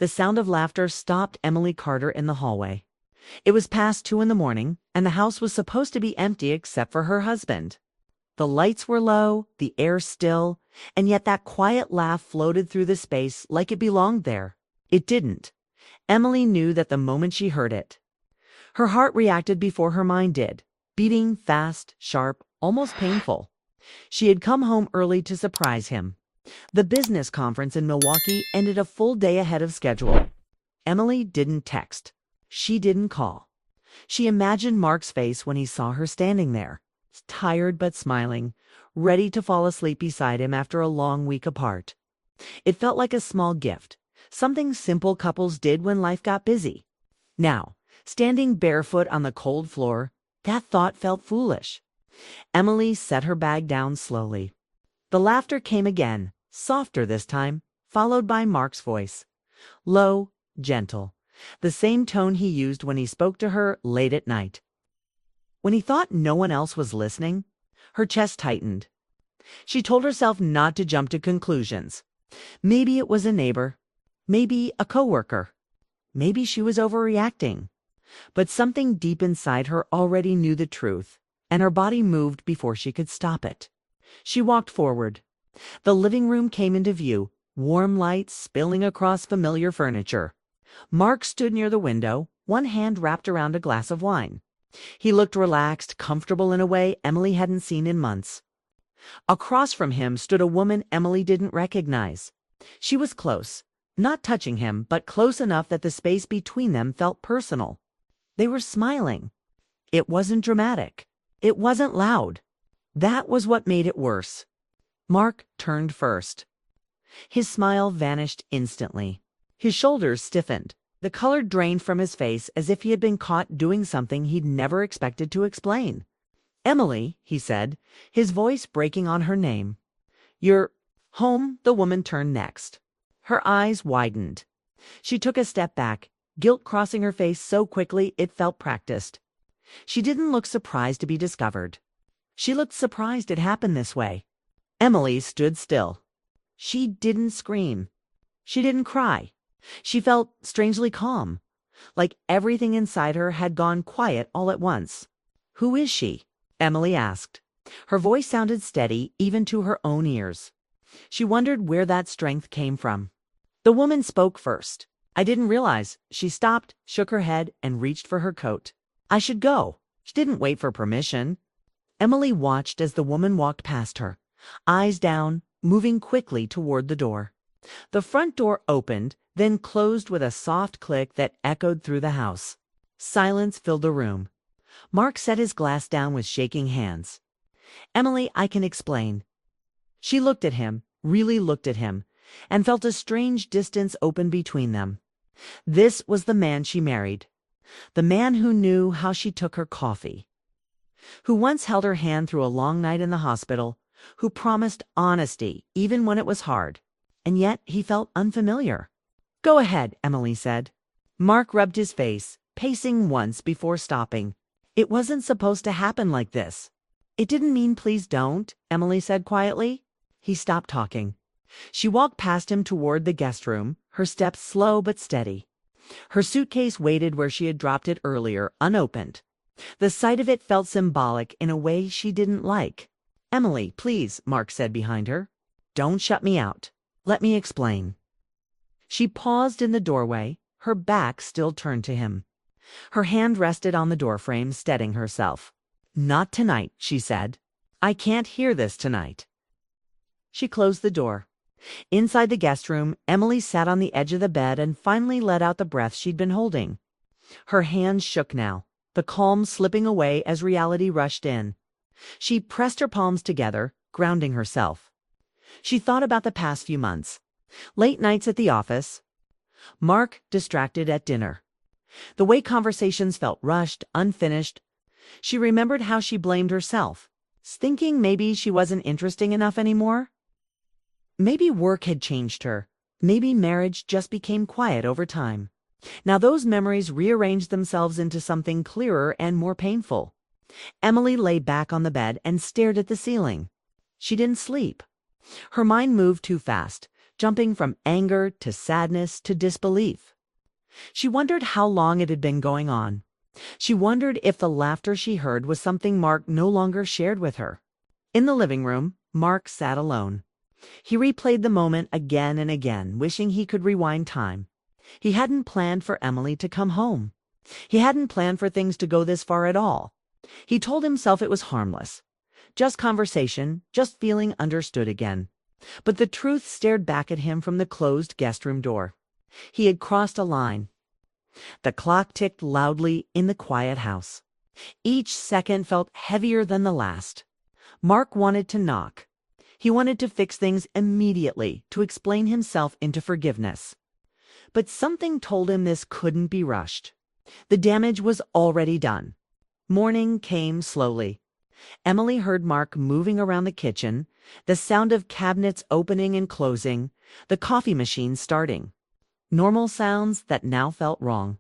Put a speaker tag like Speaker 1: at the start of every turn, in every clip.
Speaker 1: The sound of laughter stopped Emily Carter in the hallway. It was past 2 in the morning, and the house was supposed to be empty except for her husband. The lights were low, the air still, and yet that quiet laugh floated through the space like it belonged there. It didn't. Emily knew that the moment she heard it. Her heart reacted before her mind did, beating fast, sharp, almost painful. She had come home early to surprise him. The business conference in Milwaukee ended a full day ahead of schedule. Emily didn't text. She didn't call. She imagined Mark's face when he saw her standing there, tired but smiling, ready to fall asleep beside him after a long week apart. It felt like a small gift, something simple couples did when life got busy. Now, standing barefoot on the cold floor, that thought felt foolish. Emily set her bag down slowly. The laughter came again, softer this time, followed by Mark's voice. Low, gentle, the same tone he used when he spoke to her late at night. When he thought no one else was listening, her chest tightened. She told herself not to jump to conclusions. Maybe it was a neighbor. Maybe a coworker. Maybe she was overreacting. But something deep inside her already knew the truth, and her body moved before she could stop it. She walked forward. The living room came into view, warm light spilling across familiar furniture. Mark stood near the window, one hand wrapped around a glass of wine. He looked relaxed, comfortable in a way Emily hadn't seen in months. Across from him stood a woman Emily didn't recognize. She was close, not touching him, but close enough that the space between them felt personal. They were smiling. It wasn't dramatic. It wasn't loud. That was what made it worse. Mark turned first. His smile vanished instantly. His shoulders stiffened. The color drained from his face as if he had been caught doing something he'd never expected to explain. "Emily," he said, his voice breaking on her name. "You're home." The woman turned next. Her eyes widened. She took a step back, guilt crossing her face so quickly it felt practiced. She didn't look surprised to be discovered. She looked surprised it happened this way. Emily stood still. She didn't scream. She didn't cry. She felt strangely calm, like everything inside her had gone quiet all at once. "Who is she?" Emily asked. Her voice sounded steady even to her own ears. She wondered where that strength came from. The woman spoke first. "I didn't realize." She stopped, shook her head, and reached for her coat. "I should go." She didn't wait for permission. Emily watched as the woman walked past her, eyes down, moving quickly toward the door. The front door opened, then closed with a soft click that echoed through the house. Silence filled the room. Mark set his glass down with shaking hands. "Emily, I can explain." She looked at him, really looked at him, and felt a strange distance open between them. This was the man she married. The man who knew how she took her coffee. Who once held her hand through a long night in the hospital. Who promised honesty even when it was hard. And yet he felt unfamiliar. "Go ahead," Emily said. Mark rubbed his face, pacing once before stopping. "It wasn't supposed to happen like this." "It didn't mean please don't," Emily said quietly. He stopped talking. She walked past him toward the guest room, her steps slow but steady. Her suitcase waited where she had dropped it earlier, unopened. The sight of it felt symbolic in a way she didn't like. "Emily, please," Mark said behind her. "Don't shut me out. Let me explain." She paused in the doorway, her back still turned to him. Her hand rested on the doorframe, steadying herself. "Not tonight," she said. "I can't hear this tonight." She closed the door. Inside the guest room, Emily sat on the edge of the bed and finally let out the breath she'd been holding. Her hands shook now, the calm slipping away as reality rushed in. She pressed her palms together, grounding herself. She thought about the past few months. Late nights at the office. Mark distracted at dinner. The way conversations felt rushed, unfinished. She remembered how she blamed herself, thinking maybe she wasn't interesting enough anymore. Maybe work had changed her. Maybe marriage just became quiet over time. Now those memories rearranged themselves into something clearer and more painful. Emily lay back on the bed and stared at the ceiling. She didn't sleep. Her mind moved too fast, jumping from anger to sadness to disbelief. She wondered how long it had been going on. She wondered if the laughter she heard was something Mark no longer shared with her. In the living room, Mark sat alone. He replayed the moment again and again, wishing he could rewind time. He hadn't planned for Emily to come home. He hadn't planned for things to go this far at all. He told himself it was harmless. Just conversation, just feeling understood again. But the truth stared back at him from the closed guest room door. He had crossed a line. The clock ticked loudly in the quiet house. Each second felt heavier than the last. Mark wanted to knock. He wanted to fix things immediately, to explain himself into forgiveness. But something told him this couldn't be rushed. The damage was already done. Morning came slowly. Emily heard Mark moving around the kitchen, the sound of cabinets opening and closing, the coffee machine starting. Normal sounds that now felt wrong.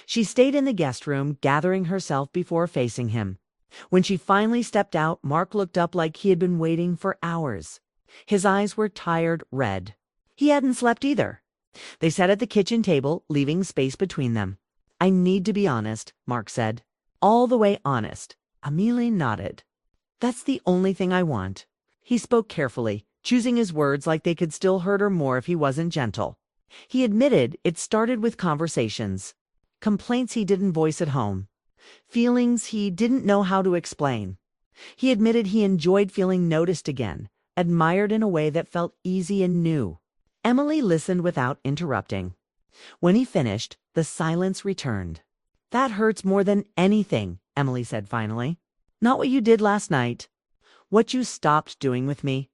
Speaker 1: She stayed in the guest room, gathering herself before facing him. When she finally stepped out, Mark looked up like he had been waiting for hours. His eyes were tired red. He hadn't slept either. They sat at the kitchen table, leaving space between them. "I need to be honest," Mark said. "All the way honest." Emily nodded. "That's the only thing I want." He spoke carefully, choosing his words like they could still hurt her more if he wasn't gentle. He admitted it started with conversations. Complaints he didn't voice at home. Feelings he didn't know how to explain. He admitted he enjoyed feeling noticed again, admired in a way that felt easy and new. Emily listened without interrupting. When he finished, the silence returned. "That hurts more than anything," Emily said finally. "Not what you did last night. What you stopped doing with me."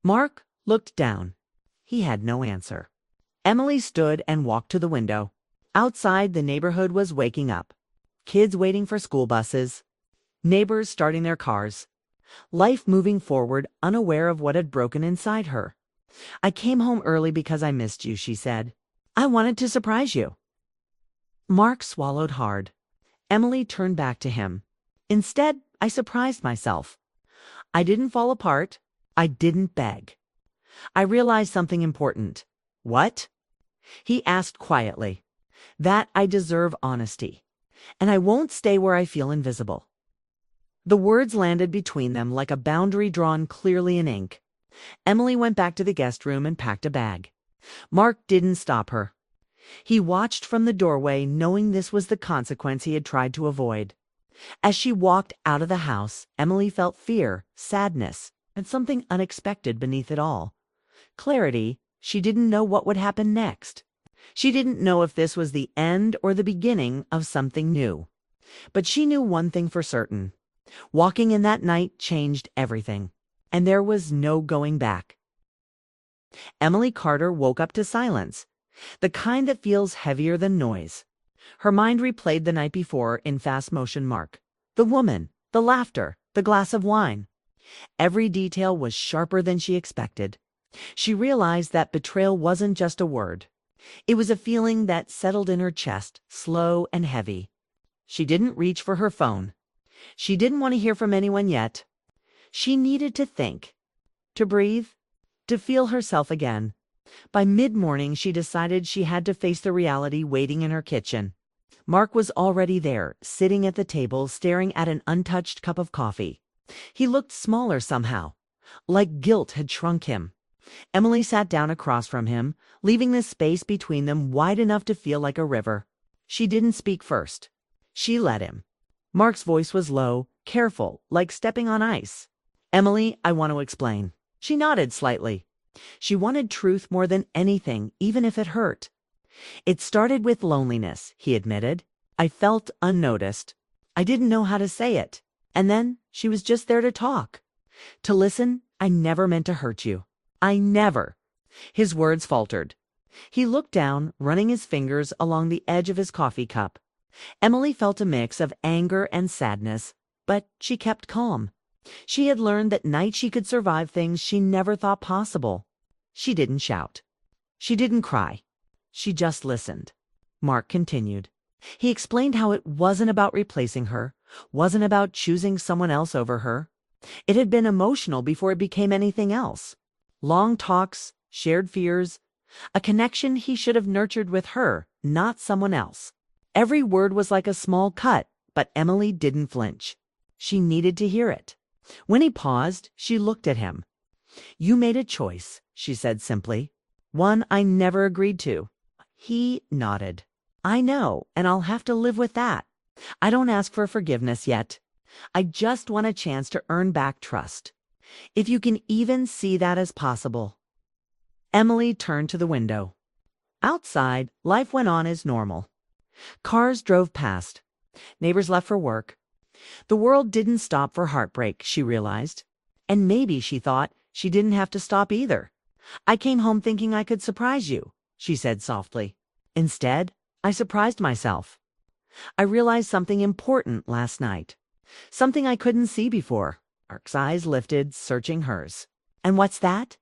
Speaker 1: Mark looked down. He had no answer. Emily stood and walked to the window. Outside, the neighborhood was waking up. Kids waiting for school buses. Neighbors starting their cars. Life moving forward, unaware of what had broken inside her. "I came home early because I missed you," she said. "I wanted to surprise you." Mark swallowed hard. Emily turned back to him. "Instead, I surprised myself. I didn't fall apart. I didn't beg. I realized something important." "What?" He asked quietly. "That I deserve honesty. And I won't stay where I feel invisible." The words landed between them like a boundary drawn clearly in ink. Emily went back to the guest room and packed a bag. Mark didn't stop her. He watched from the doorway, knowing this was the consequence he had tried to avoid. As she walked out of the house, Emily felt fear, sadness, and something unexpected beneath it all. Clarity. She didn't know what would happen next. She didn't know if this was the end or the beginning of something new. But she knew one thing for certain. Walking in that night changed everything. And there was no going back. Emily Carter woke up to silence, the kind that feels heavier than noise. Her mind replayed the night before in fast motion. Mark. The woman, the laughter, the glass of wine. Every detail was sharper than she expected. She realized that betrayal wasn't just a word. It was a feeling that settled in her chest, slow and heavy. She didn't reach for her phone. She didn't want to hear from anyone yet. She needed to think, to breathe, to feel herself again. By mid-morning, she decided she had to face the reality waiting in her kitchen. Mark was already there, sitting at the table, staring at an untouched cup of coffee. He looked smaller somehow, like guilt had shrunk him. Emily sat down across from him, leaving the space between them wide enough to feel like a river. She didn't speak first. She let him. Mark's voice was low, careful, like stepping on ice. "Emily, I want to explain." She nodded slightly. She wanted truth more than anything, even if it hurt. "It started with loneliness," he admitted. "I felt unnoticed. I didn't know how to say it. And then she was just there to talk. To listen. I never meant to hurt you. I never." His words faltered. He looked down, running his fingers along the edge of his coffee cup. Emily felt a mix of anger and sadness, but she kept calm. She had learned that night she could survive things she never thought possible. She didn't shout. She didn't cry. She just listened. Mark continued. He explained how it wasn't about replacing her, wasn't about choosing someone else over her. It had been emotional before it became anything else. Long talks, shared fears, a connection he should have nurtured with her, not someone else. Every word was like a small cut, but Emily didn't flinch. She needed to hear it. When he paused, she looked at him. "You made a choice," she said simply. "One I never agreed to." He nodded. "I know, and I'll have to live with that. I don't ask for forgiveness yet. I just want a chance to earn back trust. If you can even see that as possible." Emily turned to the window. Outside, life went on as normal. Cars drove past. Neighbors left for work. The world didn't stop for heartbreak, she realized. And maybe, she thought, she didn't have to stop either. "I came home thinking I could surprise you," she said softly. "Instead, I surprised myself. I realized something important last night. Something I couldn't see before." Mark's eyes lifted, searching hers. "And what's that?"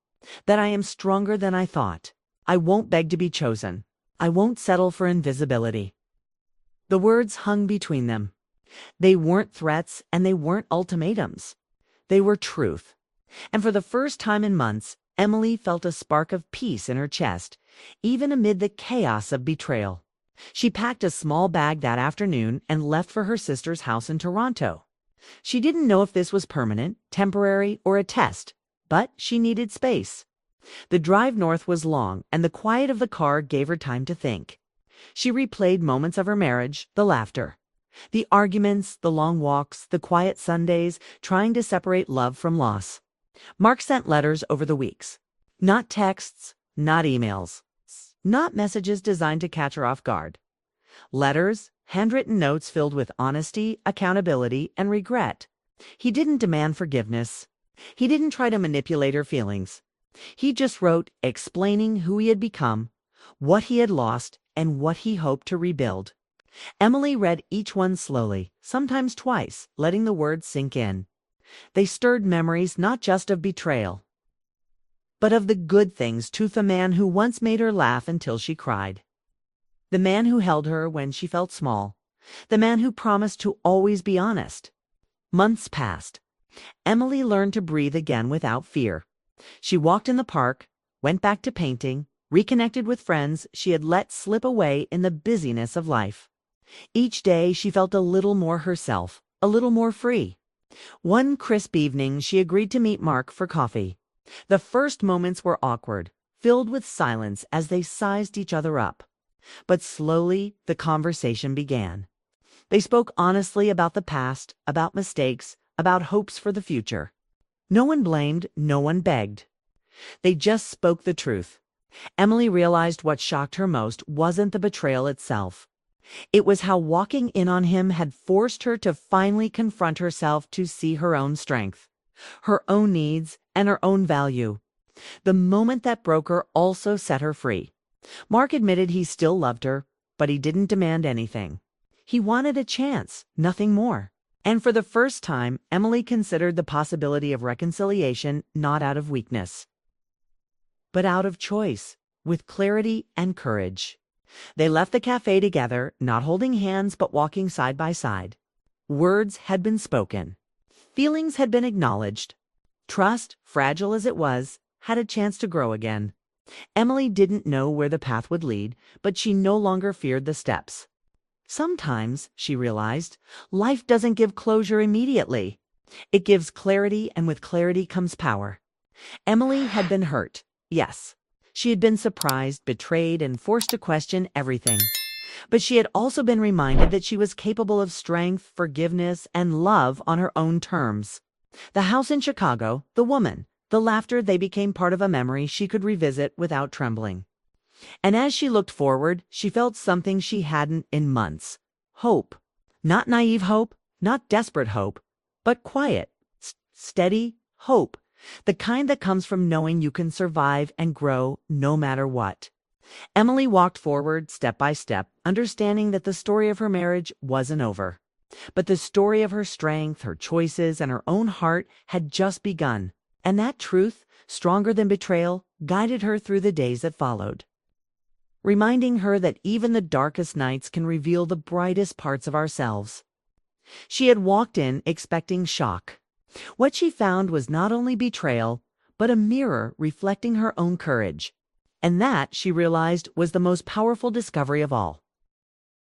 Speaker 1: "That I am stronger than I thought. I won't beg to be chosen. I won't settle for invisibility." The words hung between them. They weren't threats and they weren't ultimatums. They were truth. And for the first time in months, Emily felt a spark of peace in her chest, even amid the chaos of betrayal. She packed a small bag that afternoon and left for her sister's house in Toronto. She didn't know if this was permanent, temporary, or a test, but she needed space. The drive north was long, and the quiet of the car gave her time to think. She replayed moments of her marriage, the laughter, the arguments, the long walks, the quiet Sundays, trying to separate love from loss. Mark sent letters over the weeks. Not texts, not emails, not messages designed to catch her off guard. Letters, handwritten notes filled with honesty, accountability, and regret. He didn't demand forgiveness. He didn't try to manipulate her feelings. He just wrote, explaining who he had become, what he had lost, and what he hoped to rebuild. Emily read each one slowly, sometimes twice, letting the words sink in. They stirred memories not just of betrayal, but of the good things to the man who once made her laugh until she cried. The man who held her when she felt small. The man who promised to always be honest. Months passed. Emily learned to breathe again without fear. She walked in the park, went back to painting, reconnected with friends she had let slip away in the busyness of life. Each day she felt a little more herself, a little more free. One crisp evening she agreed to meet Mark for coffee. The first moments were awkward, filled with silence as they sized each other up. But slowly the conversation began. They spoke honestly about the past, about mistakes, about hopes for the future. No one blamed, no one begged. They just spoke the truth. Emily realized what shocked her most wasn't the betrayal itself. It was how walking in on him had forced her to finally confront herself to see her own strength, her own needs, and her own value. The moment that broke her also set her free. Mark admitted he still loved her, but he didn't demand anything. He wanted a chance, nothing more. And for the first time, Emily considered the possibility of reconciliation not out of weakness, but out of choice, with clarity and courage. They left the cafe together, not holding hands but walking side by side. Words had been spoken. Feelings had been acknowledged. Trust, fragile as it was, had a chance to grow again. Emily didn't know where the path would lead, but she no longer feared the steps. Sometimes, she realized, life doesn't give closure immediately. It gives clarity, and with clarity comes power. Emily had been hurt, yes. She had been surprised, betrayed, and forced to question everything. But she had also been reminded that she was capable of strength, forgiveness, and love on her own terms. The house in Chicago, the woman, the laughter, they became part of a memory she could revisit without trembling. And as she looked forward, she felt something she hadn't in months. Hope. Not naive hope, not desperate hope, but quiet, steady hope. The kind that comes from knowing you can survive and grow no matter what. Emily walked forward step by step, understanding that the story of her marriage wasn't over. But the story of her strength, her choices, and her own heart had just begun. And that truth, stronger than betrayal, guided her through the days that followed, reminding her that even the darkest nights can reveal the brightest parts of ourselves. She had walked in expecting shock. What she found was not only betrayal, but a mirror reflecting her own courage. And that, she realized, was the most powerful discovery of all.